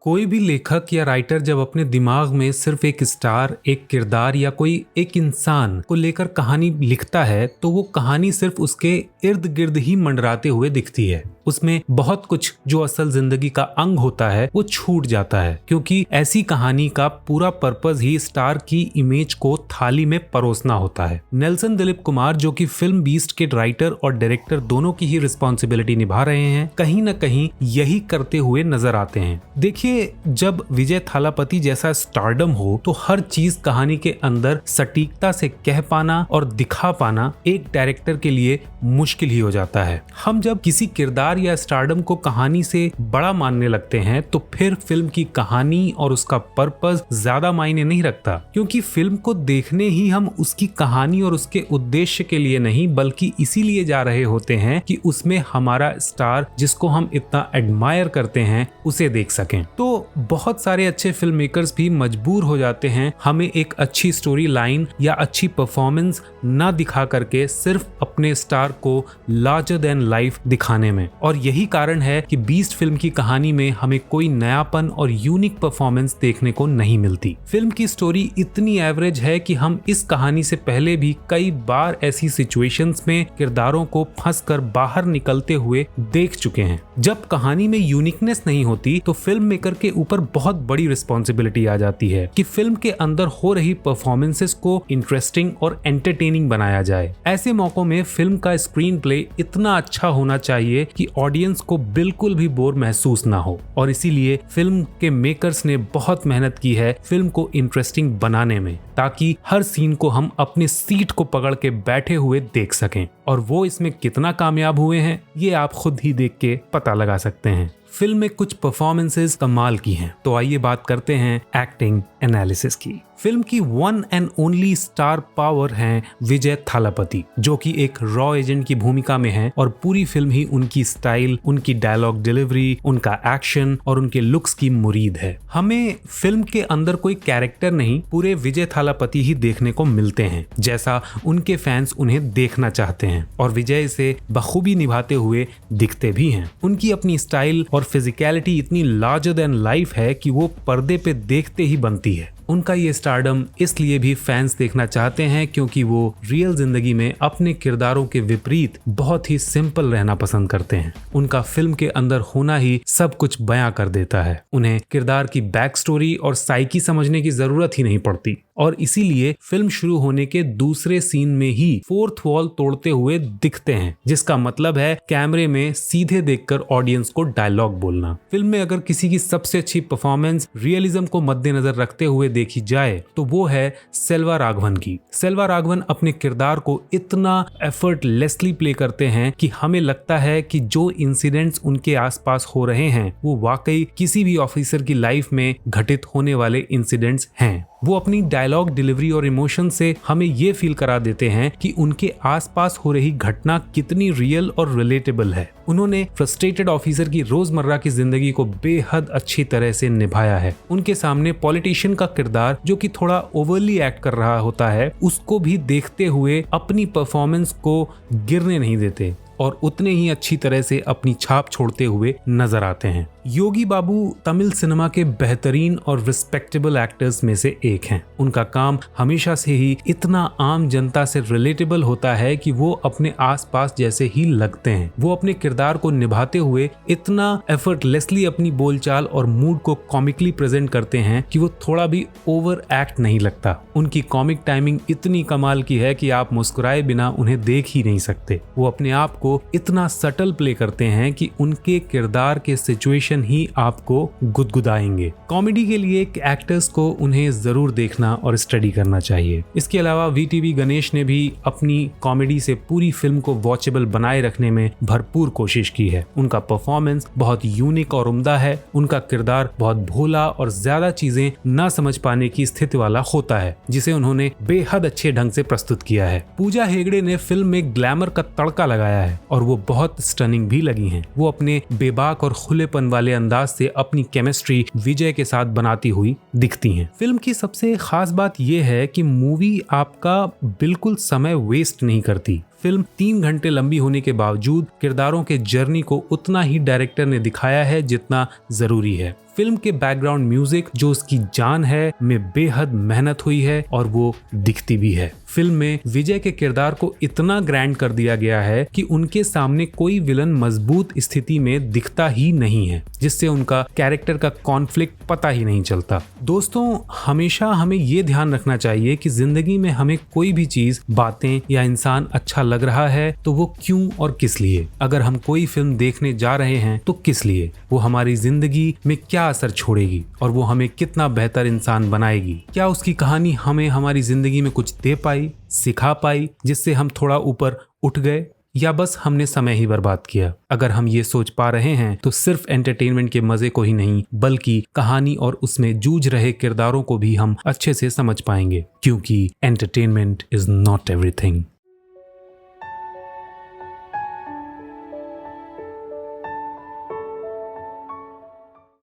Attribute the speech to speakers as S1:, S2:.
S1: कोई भी लेखक या राइटर जब अपने दिमाग में सिर्फ एक स्टार, एक किरदार या कोई एक इंसान को लेकर कहानी लिखता है तो वो कहानी सिर्फ उसके इर्द गिर्द ही मंडराते हुए दिखती है। उसमें बहुत कुछ जो असल जिंदगी का अंग होता है वो छूट जाता है, क्योंकि ऐसी कहानी का पूरा पर्पस ही स्टार की इमेज को थाली में परोसना होता है। नेल्सन दिलीप कुमार, जो कि फिल्म बीस्ट के राइटर और डायरेक्टर दोनों की ही रिस्पॉन्सिबिलिटी निभा रहे हैं, कहीं न कहीं यही करते हुए नजर आते हैं। देखिए, जब विजय थालापति जैसा स्टारडम हो तो हर चीज कहानी के अंदर सटीकता से कह पाना और दिखा पाना एक डायरेक्टर के लिए मुश्किल ही हो जाता है। हम जब किसी किरदार या स्टारडम को कहानी से बड़ा मानने लगते हैं तो फिर फिल्म की कहानी और उसका पर्पस ज्यादा मायने नहीं रखता, क्योंकि फिल्म को देखने ही हम उसकी कहानी और उसके उद्देश्य के लिए नहीं बल्कि इसीलिए जा रहे होते हैं कि उसमें हमारा स्टार, जिसको हम इतना एडमायर करते हैं, उसे देख सकें। तो बहुत सारे अच्छे फिल्म मेकर्स भी मजबूर हो जाते हैं हमें एक अच्छी स्टोरी लाइन या अच्छी परफॉर्मेंस ना दिखा करके सिर्फ अपने स्टार को लार्जर देन लाइफ दिखाने में। और यही कारण है कि बीस्ट फिल्म की कहानी में हमें कोई नयापन और यूनिक परफॉर्मेंस देखने को नहीं मिलती। फिल्म की स्टोरी इतनी एवरेज है कि हम इस कहानी से पहले भी कई बार ऐसी सिचुएशंस में किरदारों को फंसकर बाहर निकलते हुए देख चुके हैं। जब कहानी में यूनिकनेस नहीं होती तो फिल्म मेकर के ऊपर बहुत बड़ी रिस्पॉन्सिबिलिटी आ जाती है कि फिल्म के अंदर हो रही परफॉर्मेंसेस को इंटरेस्टिंग और एंटरटेनिंग बनाया जाए। ऐसे मौकों में फिल्म का स्क्रीन प्ले इतना अच्छा होना चाहिए कि ऑडियंस को बिल्कुल भी बोर महसूस ना हो, और इसीलिए फिल्म के मेकर्स ने बहुत मेहनत की है फिल्म को इंटरेस्टिंग बनाने में, ताकि हर सीन को हम अपनी सीट को पकड़ के बैठे हुए देख सकें। और वो इसमें कितना कामयाब हुए हैं ये आप खुद ही देख के पता लगा सकते हैं। फिल्म में कुछ परफॉर्मेंसेस कमाल की हैं, तो आइए बात करते हैं एक्टिंग एनालिसिस की। फिल्म की one and only star power हैं विजय थालापति, जो कि एक रॉ एजेंट की भूमिका में हैं और पूरी फिल्म ही उनकी स्टाइल, उनकी डायलॉग डिलीवरी, उनका एक्शन और उनके लुक्स की मुरीद है। हमें फिल्म के अंदर कोई कैरेक्टर नहीं, पूरे विजय थालापति ही देखने को मिलते हैं, जैसा उनके फैंस उन्हें देखना चाहते हैं, और विजय इसे बखूबी निभाते हुए दिखते भी हैं। उनकी अपनी स्टाइल और फिजिकलिटी इतनी लार्जर देन लाइफ है कि वो पर्दे पे देखते ही बनती है। उनका ये स्टारडम इसलिए भी फैंस देखना चाहते हैं क्योंकि वो रियल जिंदगी में अपने किरदारों के विपरीत बहुत ही सिंपल रहना पसंद करते हैं। उनका फिल्म के अंदर होना ही सब कुछ बयां कर देता है। उन्हें किरदार की बैक स्टोरी और साइकी समझने की जरूरत ही नहीं पड़ती, और इसीलिए फिल्म शुरू होने के दूसरे सीन में ही फोर्थ वॉल तोड़ते हुए दिखते हैं, जिसका मतलब है कैमरे में सीधे देखकर ऑडियंस को डायलॉग बोलना। फिल्म में अगर किसी की सबसे अच्छी परफॉर्मेंस रियलिज्म को मद्देनजर रखते हुए देखी जाए तो वो है सेल्वा राघवन की। सेल्वा राघवन अपने किरदार को इतना एफर्टलेसली प्ले करते हैं कि हमें लगता है कि जो इंसिडेंट्स उनके आसपास हो रहे हैं वो वाकई किसी भी ऑफिसर की लाइफ में घटित होने वाले इंसिडेंट्स हैं। वो अपनी डायलॉग डिलीवरी और इमोशन से हमें ये फील करा देते हैं कि उनके आसपास हो रही घटना कितनी रियल और रिलेटेबल है। उन्होंने फ्रस्ट्रेटेड ऑफिसर की रोजमर्रा की जिंदगी को बेहद अच्छी तरह से निभाया है। उनके सामने पॉलिटिशियन का किरदार, जो कि थोड़ा ओवरली एक्ट कर रहा होता है, उसको भी देखते हुए अपनी परफॉर्मेंस को गिरने नहीं देते और उतने ही अच्छी तरह से अपनी छाप छोड़ते हुए नजर आते हैं। योगी बाबू तमिल सिनेमा के बेहतरीन और रिस्पेक्टेबल एक्टर्स में से एक हैं। उनका काम हमेशा से ही इतना आम जनता से रिलेटेबल होता है कि वो अपने आसपास जैसे ही लगते हैं। वो अपने किरदार को निभाते हुए इतना एफर्टलेसली अपनी बोलचाल और मूड को कॉमिकली प्रेजेंट करते हैं कि वो थोड़ा भी ओवर एक्ट नहीं लगता। उनकी कॉमिक टाइमिंग इतनी कमाल की है कि आप मुस्कुराए बिना उन्हें देख ही नहीं सकते। वो अपने आप को इतना सटल प्ले करते हैं कि उनके किरदार के सिचुएशन ही आपको गुदगुदाएंगे। कॉमेडी के लिए एक्टर्स को उन्हें जरूर देखना और स्टडी करना चाहिए। इसके अलावा वीटीवी गणेश ने भी अपनी कॉमेडी से पूरी फिल्म को वॉचेबल बनाए रखने में भरपूर कोशिश की है। उनका परफॉर्मेंस बहुत यूनिक और उम्दा है। उनका किरदार बहुत भोला और ज्यादा चीजें ना समझ पाने की स्थिति वाला होता है, जिसे उन्होंने बेहद अच्छे ढंग से प्रस्तुत किया है। पूजा हेगड़े ने फिल्म में ग्लैमर का तड़का लगाया है और वो बहुत स्टनिंग भी लगी हैं। वो अपने बेबाक और खुलेपन वाले अंदाज से अपनी केमिस्ट्री विजय के साथ बनाती हुई दिखती हैं। फिल्म की सबसे खास बात यह है कि मूवी आपका बिल्कुल समय वेस्ट नहीं करती। फिल्म 3 घंटे लंबी होने के बावजूद किरदारों के जर्नी को उतना ही डायरेक्टर ने दिखाया है जितना जरूरी है। फिल्म के बैकग्राउंड म्यूजिक जो उसकी जान है में बेहद मेहनत हुई है और वो दिखती भी है। फिल्म में विजय के किरदार को इतना ग्रैंड कर दिया गया है कि उनके सामने कोई विलन मजबूत स्थिति में दिखता ही नहीं है, जिससे उनका कैरेक्टर का कॉन्फ्लिक्ट पता ही नहीं चलता। दोस्तों, हमेशा हमें ये ध्यान रखना चाहिए कि जिंदगी में हमें कोई भी चीज, बातें या इंसान अच्छा लग रहा है तो वो क्यों और किस लिए। अगर हम कोई फिल्म देखने जा रहे हैं तो किस लिए, वो हमारी जिंदगी में क्या असर छोड़ेगी और वो हमें कितना बेहतर इंसान बनाएगी। क्या उसकी कहानी हमें हमारी जिंदगी में कुछ दे पाई, सिखा पाई, जिससे हम थोड़ा ऊपर उठ गए, या बस हमने समय ही बर्बाद किया। अगर हम ये सोच पा रहे हैं तो सिर्फ एंटरटेनमेंट के मजे को ही नहीं बल्कि कहानी और उसमें जूझ रहे किरदारों को भी हम अच्छे से समझ पाएंगे, क्योंकि एंटरटेनमेंट इज नॉट एवरीथिंग।